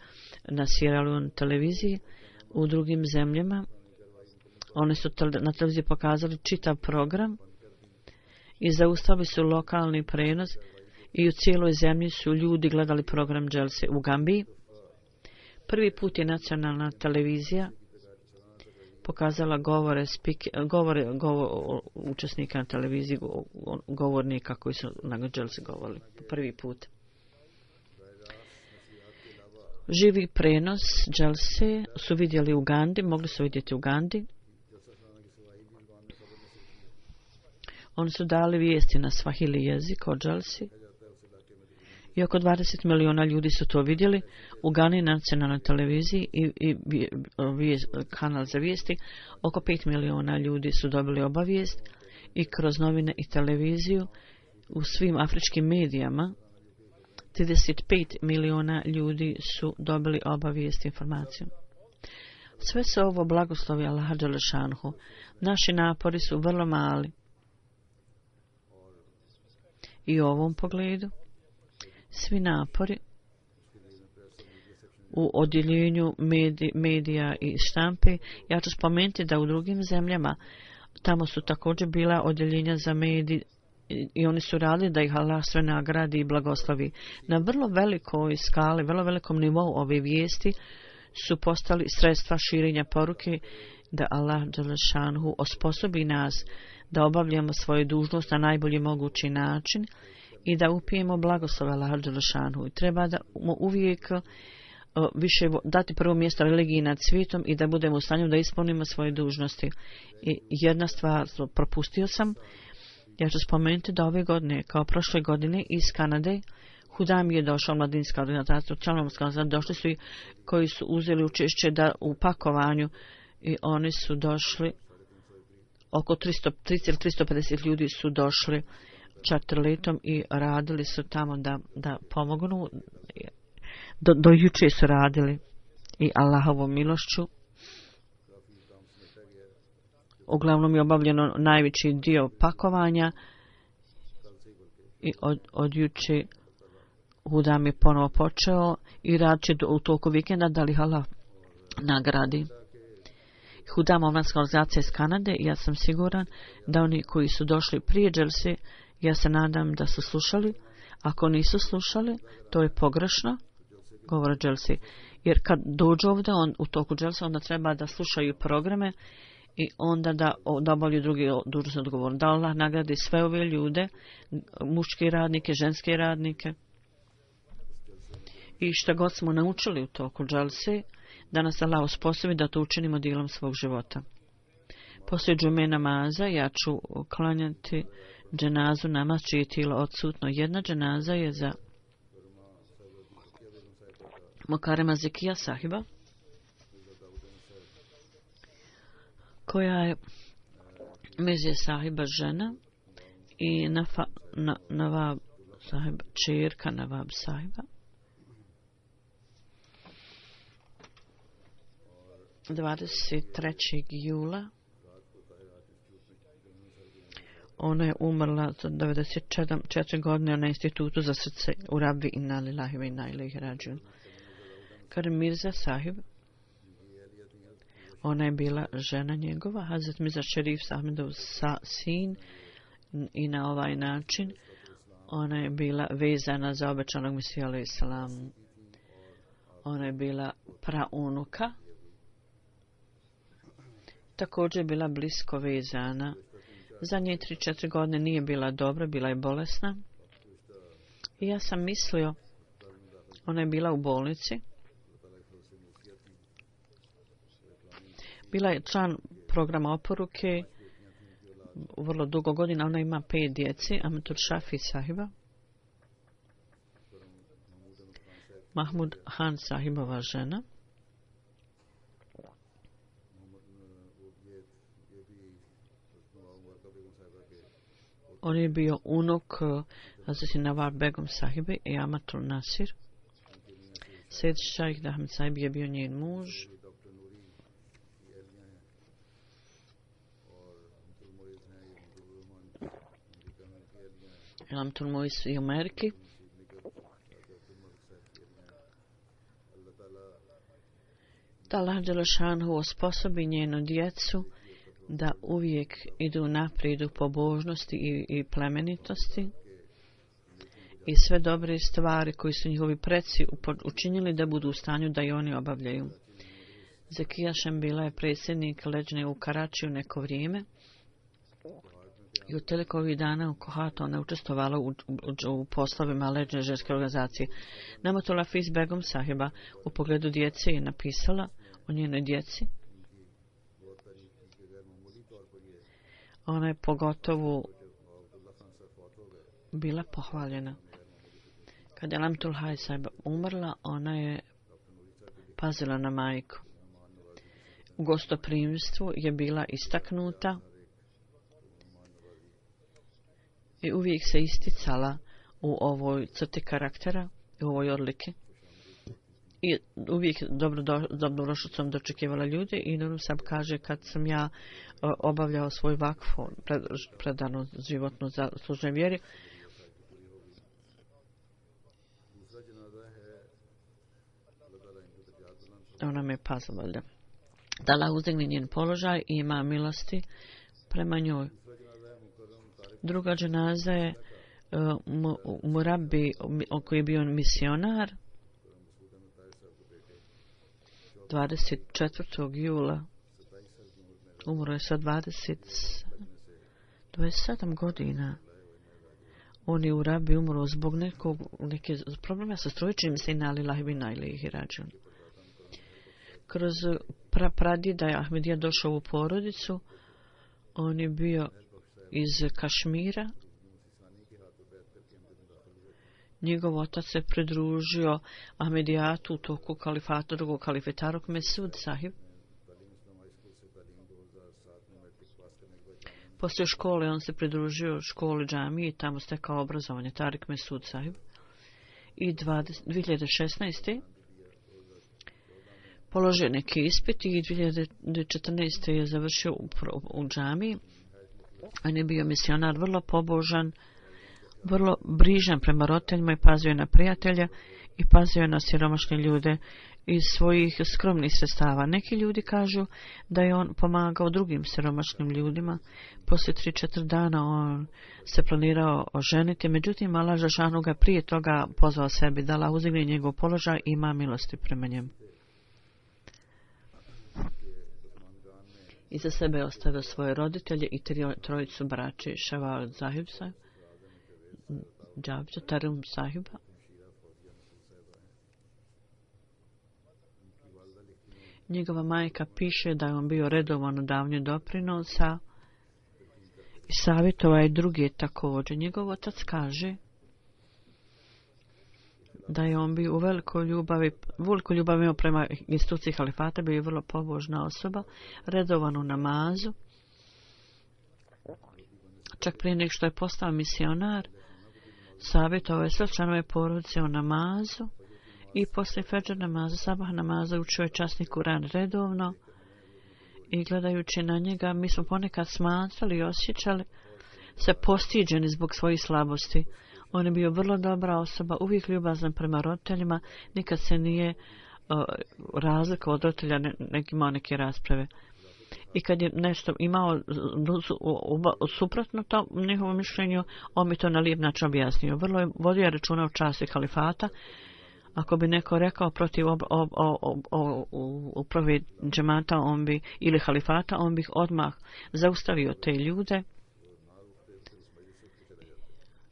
na Sierra Leone televiziji. U drugim zemljama oni su na televiziji pokazali čitav program i zaustavili su lokalni prenos i u cijeloj zemlji su ljudi gledali program Dželse. U Gambiji prvi put je nacionalna televizija pokazala govore učesnika na televiziji, govornika koji su na Dželse govorili prvi put. Živi prenos Dželse su vidjeli u Ugandi, mogli su vidjeti u Ugandi. Oni su dali vijesti na Swahili jezik o Dželsi i oko 20 miliona ljudi su to vidjeli. U Gani nacionalnoj televiziji i kanal za vijesti oko 5 miliona ljudi su dobili obavijest i kroz novine i televiziju u svim afričkim medijama 35 miliona ljudi su dobili obavijest i informaciju. Sve se ovo blagoslovi Allaha Đelešanhu. Naši napori su vrlo mali. I u ovom pogledu svi napori u odjeljenju medija i štampe, ja ću spomenuti da u drugim zemljama tamo su također bila odjeljenja za medij i oni su radili da ih Allah sve nagradi i blagoslovi. Na vrlo velikoj skali, vrlo velikom nivou ove vijesti su postali sredstva širenja poruke da Allah dželešanhu osposobi nas da obavljamo svoju dužnost na najbolji mogući način i da upijemo blagoslov Allah dželešanhu. Treba da mu uvijek više dati prvo mjesto religiji nad svijetom i da budemo u stanju da ispunimo svoje dužnosti. I jedna stvar propustio sam, ja ću spomenuti da ove godine, kao prošle godine iz Kanade, Hudam je došao, mladinska organizacija, došli su i koji su uzeli učešće u pakovanju i oni su došli, oko 350 ljudi su došli čarterletom i radili su tamo da pomognu. Do juče su radili i Allahovom milošću. Uglavnom je obavljeno najveći dio pakovanja i od juče Hudam je ponovo počeo i rad će u toku vikenda da li Allah nagradi. Hudam omladinska organizacija iz Kanade i ja sam siguran da oni koji su došli prije dželse, ja se nadam da su slušali. Ako nisu slušali, to je pogrešno, govore dželsi. Jer kad dođu ovdje u toku dželsa, onda treba da slušaju programe i onda da obavljaju drugi dužnost odgovor. Da Allah nagradi sve ove ljude, muške radnike, ženske radnike. I što god smo naučili u toku dželse, da nas Allah osposobi da to učinimo dijelom svog života. Poslije džume namaza ja ću klanjati dženazu namaz čije je tijelo odsutno. Jedna dženaza je za Mokarema Zekija sahiba, koja je Mezije sahiba žena i Navab sahiba, čerka Navab sahiba. 23. jula ona je umrla za 94 godine na institutu za srce u Rabbi inna lillahi wa inna ilaihi rađun. Karim Mirza sahib, ona je bila žena njegova, Hazret Mirza Šerif Ahmedov sin, i na ovaj način ona je bila vezana za obećanog Mesiju alejhi selam. Ona je bila praunuka, također je bila blisko vezana. Zadnje 3-4 godine nije bila dobra, bila je bolesna. I ja sam mislio, ona je bila u bolnici. Bila je član programa oporuke vrlo dugo godina. Ona ima 5 djeci. Amatul Šafi sahiba, Mahmud Han sahibova žena, on je bio unuk Hazreti Nawab Begum sahibe i Amatul Nasir. Sejed Šajh Ahmed sahib je bio njen muž. Amatul Mois i u Ameriki. Da Allah dželešanhu osposobi njenu djecu da uvijek idu naprijed u pobožnosti i plemenitosti i sve dobre stvari koji su njihovi preci učinili da budu u stanju da i oni obavljaju. Zekija Šembila je predsjednik leđne u Karačiju neko vrijeme i u toliko ovih dana u Kohatu ona je učestvovala u poslovima leđne ženske organizacije. Namatul Hafiz Begum sahiba u pogledu djece je napisala o njenoj djeci. Ona je pogotovo bila pohvaljena. Kad je Lamtul Haj sahiba umrla, ona je pazila na majku. U gostoprimstvu je bila istaknuta i uvijek se isticala u ovoj crti karaktera, u ovoj odlike. I uvijek dobrodošlicom dočekivala ljude i Nurum Sab kaže kad sam ja obavljao svoj vakfu, predanu životnu za služenje vjeri, ona me pazila valjda. Da Allah uzdigne njen položaj i ima milosti prema njoj. Druga dženaza je Murabi, koji je bio misionar, 24. jula. Umro je sa 27 godina. On je u Rabi umro zbog neke problema sa strojičnim sina, ali lahibina ili ih rađun. Kroz pradjeda je Ahmedija došao u porodicu. On je bio iz Kašmira. Njegov otac se pridružio Ahmedijatu u toku kalifata, drugog kalifeta Taruk Mesud sahib. Poslije škole on se pridružio školi džamije i tamo stekao obrazovanje Tarik Mesud sahib. I 2016. položio neki ispit i 2014. je završio u džamiji. On je bio misionar, vrlo pobožan, vrlo brižan prema roditeljima i pazio je na prijatelja i pazio je na siromašne ljude iz svojih skromnih sredstava. Neki ljudi kažu da je on pomagao drugim siromašnim ljudima. Poslije 3-4 dana on se planirao oženiti, međutim Allah Žešanu ga prije toga pozvao sebi da Allah uzdigne njegov položaj i ima milosti prema njemu. Iza sebe je ostavio svoje roditelje i trojicu braće Ševal Zahibsa, Džabđa Tarum Sahiba. Njegova majka piše da je on bio redovan u davanju doprinosa i savjetovao je druge također. Njegov otac kaže da je on bio u velikoj ljubavi prema instituciji halifata, bio je vrlo pobožna osoba, redovan u namazu. Čak prije nego što je postao misionar, savjetovao je sve članove porodice o namazu i poslije fedžer namaza, sabah namaza učio je časni Kuran redovno i gledajući na njega mi smo ponekad smatrali i osjećali se postiđeni zbog svojih slabosti. On je bio vrlo dobra osoba, uvijek ljubazan prema roditeljima, nikad se nije razlikovao od roditelja, imao neke rasprave. I kad je nešto imao suprotno to njihovom mišljenju, on mi to na lijep način objasnio. Vrlo je vodio računa o časti kalifata. Ako bi neko rekao protiv uprave džemata ili halifata, on bi odmah zaustavio te ljude.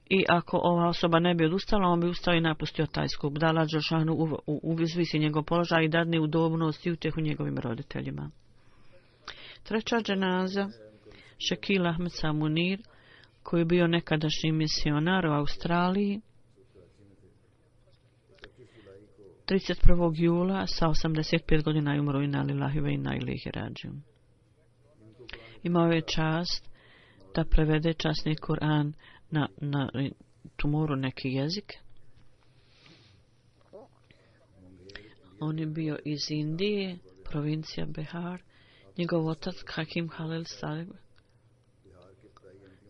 I ako ova osoba ne bi odustala, on bi ustao i napustio taj skup. Da Allah Žešanu uzvisi njegov položaj i dadne udobnost i utjehu njegovim roditeljima. Treća dženaza, Šekil Ahmed Samunir, koji je bio nekadašnji misionar u Australiji, 31. jula sa 85 godina je umro inna lillahi ve inna ilaihi rađiun. Imao je čast da prevede časni Kur'an na tumoru neki jezik. On je bio iz Indije, provincija Bihar. Njegov otac Hakim Halil Salib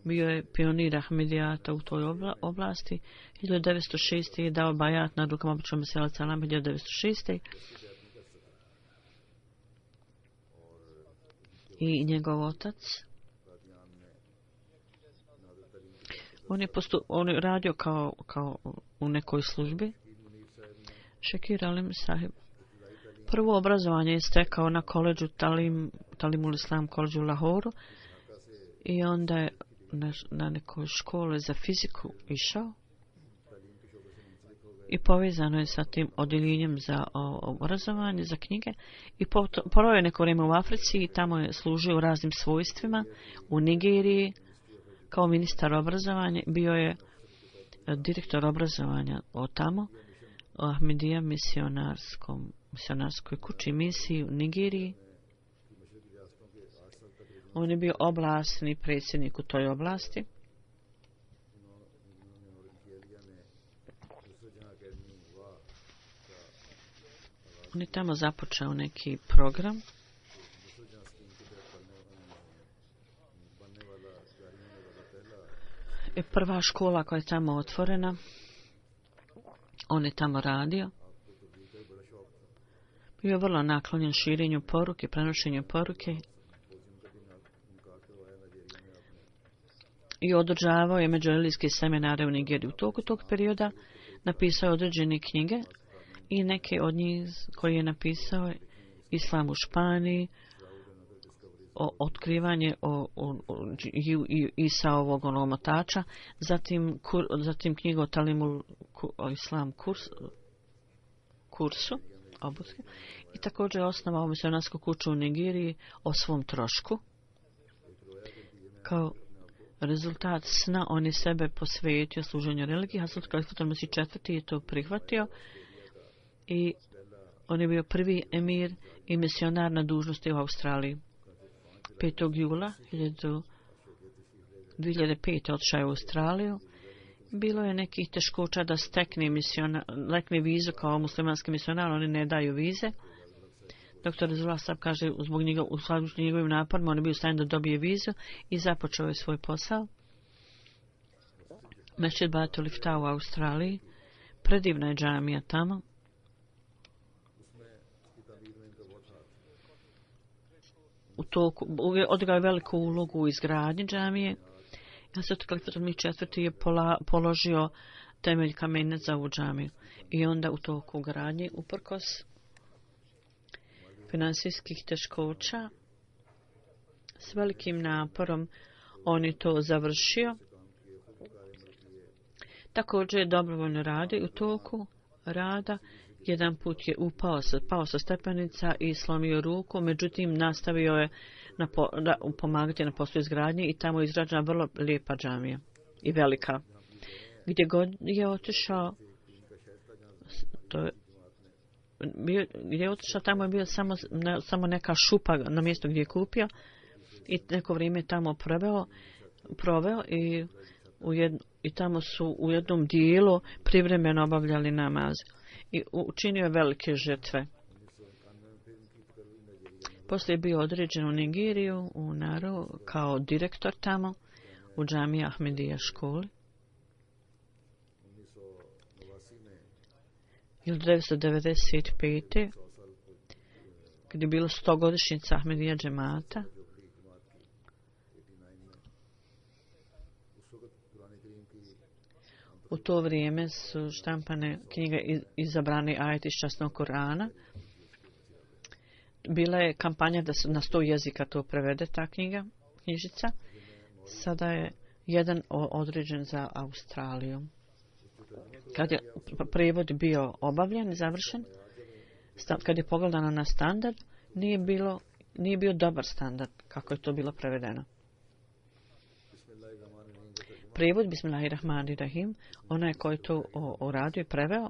bio je pionir Ahmedijata u toj oblasti. 1906. je dao bajat na rukama Abdul Mesela Salam 1906. I njegov otac on je radio kao u nekoj službi. Šekir Alim Sahib. Prvo obrazovanje je stekao na koledžu Talimul Islam koledžu u Lahoru i onda je na nekoj škole za fiziku išao i povezano je sa tim odjeljenjem za obrazovanje, za knjige i proveo je neko vrijeme u Africi i tamo je služio u raznim svojstvima. U Nigeriji kao ministar obrazovanja bio je direktor obrazovanja od tamo u Ahmedija misionarskoj kući misiji u Nigeriji. On je bio oblastni predsjednik u toj oblasti. On je tamo započeo neki program. I prva škola koja je tamo otvorena, on je tamo radio. Bio je vrlo naklonjen širenju poruke, prenošenju poruke. i održavao je međureligijske seminare u Nigeriji. U toku tog perioda napisao određene knjige i neke od njih koje je napisao Islam u Španiji, otkrivanje Isaovog omotača, zatim knjigu o Talimul Islam kursu obuske, i također je osnovao misionarsku kuću u Nigeriji o svom trošku. Kao rezultat sna on je sebe posvetio služenju religiji. Hazrat Kalifatul Mesih IV je to prihvatio i on je bio prvi emir i misionar na dužnosti u Australiji. 5. jula 2005. otišao je u Australiju. Bilo je nekih teškoća da stekne vizu kao muslimanski misionar, oni ne daju vize. Dr. Rezullah Sab kaže, u skladu s njegovim naporima, on je bio u stanju da dobije vizu i započeo je svoj posao. Mešćid Batul Iftah u Australiji, predivna je džamija tamo. Odigrao je veliku ulogu u izgradnji džamije. Hazrat Kalifatul Mesih IV je položio temelj kamenac za ovu džamiju. I onda u toku gradnje, uprkos finansijskih teškoća, s velikim naporom on je to završio. Također je dobrovoljno radio. U toku rada jedan put je pao sa stepenica i slomio ruku, međutim nastavio je pomagati na poslu izgradnje i tamo je izgrađena vrlo lijepa džamija i velika. Gdje god je otišao, tamo je bio samo neka šupa na mjestu gdje je kupio i neko vrijeme tamo proveo i tamo su u jednom dijelu privremeno obavljali namaz i učinio velike žrtve. Poslije je bio određen u Nigeriju, u Naru, kao direktor tamo u džamiji Ahmedija školi. 1995. kad je bilo 100-godišnjica Ahmedija džemata, u to vrijeme su štampane knjige Izabrani ajeti iz časnog Korana. Bila je kampanja da se na 100 jezika to prevede, ta knjižica. Sada je jedan određen za Australiju. Kad je prijevod bio obavljen i završen, kad je pogledano na standard, nije bio dobar standard kako je to bilo prevedeno. Prijevod Bismillahirrahmanirrahim, onaj koji to uradio i preveo,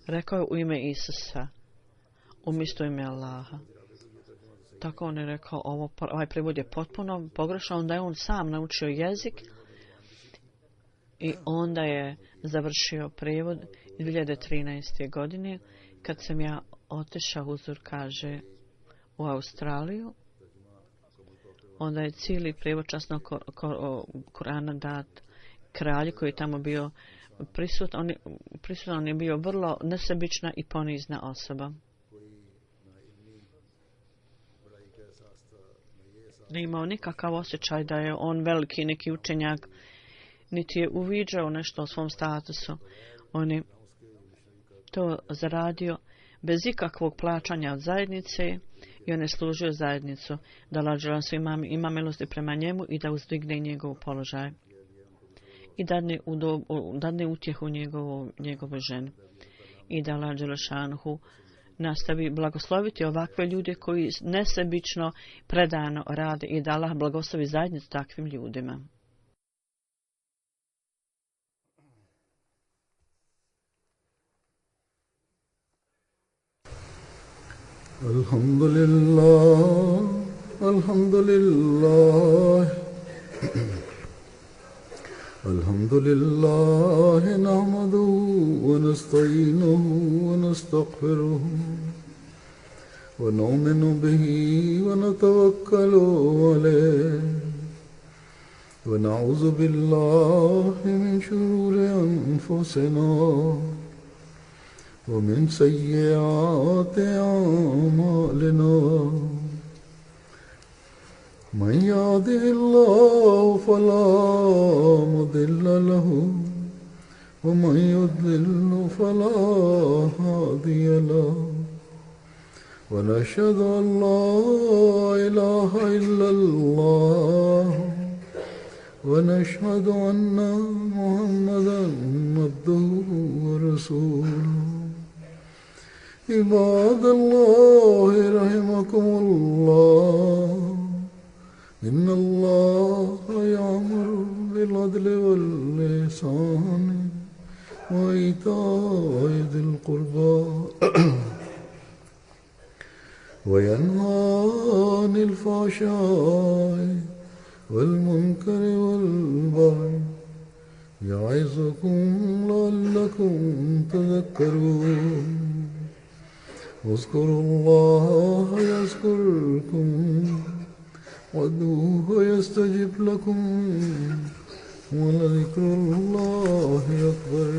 rekao je u ime Isusa, umjesto ime Allaha. Tako on je rekao, ovaj prijevod je potpuno pogrešan, onda je on sam naučio jezik i onda je završio prijevod 2013. godine, kad sam ja otišao, Huzur kaže, u Australiju. Onda je cijeli prijevod časnog Korana dat kralju koji je tamo bio prisutan. On je bio vrlo nesebična i ponizna osoba. Nije imao nikakav osjećaj da je on veliki neki učenjak, niti je uviđao nešto o svom statusu. On je to zaradio bez ikakvog plaćanja od zajednice i on je služio zajednicu, da Allah ima milosti prema njemu i da uzdigne njegov položaj i dadne utjehu njegovoj ženi. I da Allah Đelešanuhu nastavi blagosloviti ovakve ljude koji nesebično predano rade i da Allah blagoslovi zajednicu takvim ljudima.
Alhamdulillah, alhamdulillah, alhamdulillah, nahmaduhu wa nasta'inuhu wa nastaghfiruhu wa nu'minu bihi wa natawakkalu alayhi wa na'udhu billahi min shururi anfusina ومن سيئات أعمالنا من يهده الله فلا مضل له ومن يضلل فلا هادي له ونشهد أن لا إله إلا الله ونشهد أن محمدا عبده ورسوله عباد الله رحمكم الله إن الله يأمر بالعدل والإحسان وإيتاء ذي القربى وينهى عن الفحشاء والمنكر والبغي يعظكم لعلكم تذكرون اذكروا الله يذكركم وادعوه يستجب لكم ولذكر الله أكبر